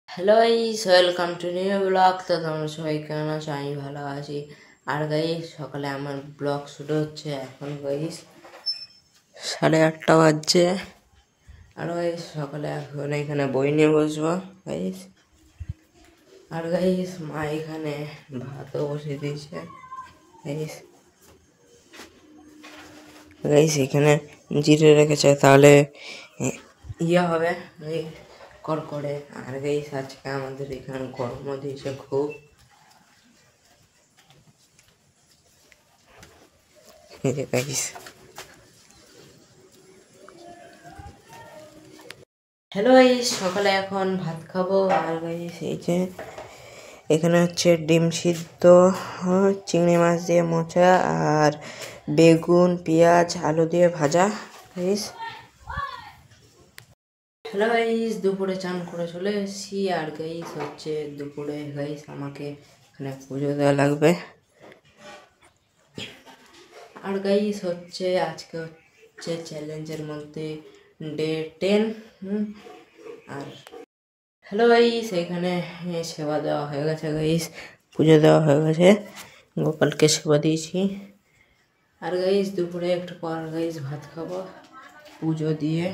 Hello guys, welcome to new blog. তো তোমরা সবাই কেমন আছো? আমি ভালো আছি। আর গাইস, সকালে আমার ব্লগ শুরু হচ্ছে এখন গাইস 8:30 বাজছে। আর গাইস সকালে এখন এখানে বই নিয়ে বসবো গাইস। আর গাইস মা এখানে ভাতও বসিয়ে দিয়েছে গাইস। গাইস এখানে জিরে রেখেছে, তাহলে ইয়ে হবে কড়কড়ে। আর গাইস আজকে আমাদের এখানে গরমও দিয়েছে খুব। গাইস হ্যালো গাইস, সকালে এখন ভাত খাবো। আর গাইস এই যে এখানে হচ্ছে ডিম সিদ্ধ, চিংড়ি মাছ দিয়ে মোচা, আর বেগুন পেঁয়াজ আলু দিয়ে ভাজা গাইস। হ্যালো গাইস, দুপুরে চান করে চলে এসেছি। আর গাইস হচ্ছে দুপুরে গাইস আমাকে এখানে পুজো দেওয়া লাগবে। আর গাইস হচ্ছে আজকে হচ্ছে চ্যালেঞ্জের মধ্যে ডে 10। আর হ্যালো গাইস, এখানে সেবা দেওয়া হয়ে গেছে গাইস, পুজো দেওয়া হয়ে গেছে, গোপালকে সেবা দিয়েছি। আর গাইস দুপুরে একটু পর গাইস ভাত খাবো পুজো দিয়ে।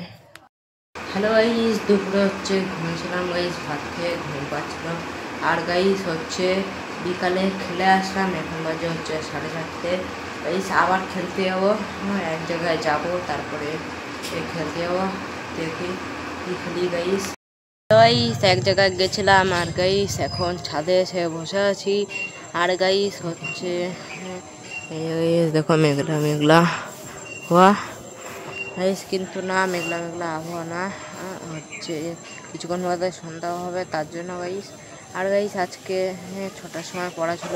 হ্যালো গাইস, দুপুরে হচ্ছে ঘুমিয়েছিলাম গাইস, ভাত খেয়ে ঘুম পাচ্ছিলাম। আর গাইস হচ্ছে বিকালে খেলে আসলাম, এখন বাজে হচ্ছে 4:30। গাইস আবার খেলতে যাবো, এক জায়গায় যাবো, তারপরে খেলতে যাবো। দেখি কি খেলি গাইস। গাইস এক জায়গায় গেছিলাম, আর গাইস এখন ছাদে এসে বসে আছি। আর গাইস হচ্ছে দেখো মেঘলা মেঘলা হওয়া গাইস, কিন্তু না মেঘলা মেঘলা আবহাওয়া না, হচ্ছে কিছুক্ষণ বাদে সন্ধ্যা হবে, তার জন্য গাইস। আর গাইস আজকে 6টার সময় পড়া ছিল,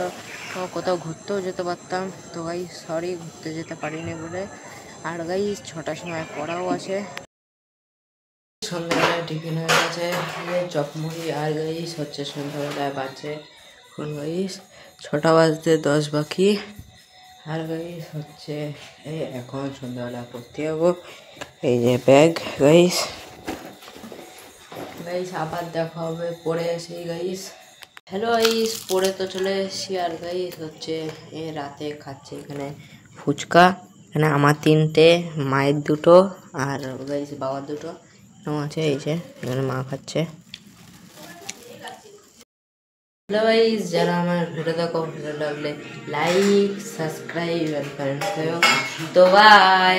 কোথাও ঘুরতেও যেতে পারতাম, তো গাইস সরি ঘুরতে যেতে পারিনি বলে। আর গাইস 6টার সময় পড়াও আছে। সন্ধ্যাবেলায় টিফিন হয়ে গেছে চপমুড়ি। আর গাইস হচ্ছে সন্ধ্যাবেলায় বাজে এখন গাইস 6টা বাজতে 10 বাকি। আর গাইস হচ্ছে এখন সন্ধ্যাবেলা পড়তে যাবো, এই যে ব্যাগ গাইস। গাইস আবার দেখা হবে পড়ে এসে গাইস। হ্যালো গাইস, পড়ে তো চলে এসেছি। আর গাইস হচ্ছে রাতে খাচ্ছে এখানে ফুচকা, এখানে আমার 3টে, মায়ের 2টো, আর গাইস বাবার 2টো আছে। এই যে এখানে মা খাচ্ছে। হ্যালো গাইস, যারা আমার ভিডিও দেখো, ভিডিও লাগলে লাইক সাবস্ক্রাইব এন্ড কমেন্ট করো। তো বাই।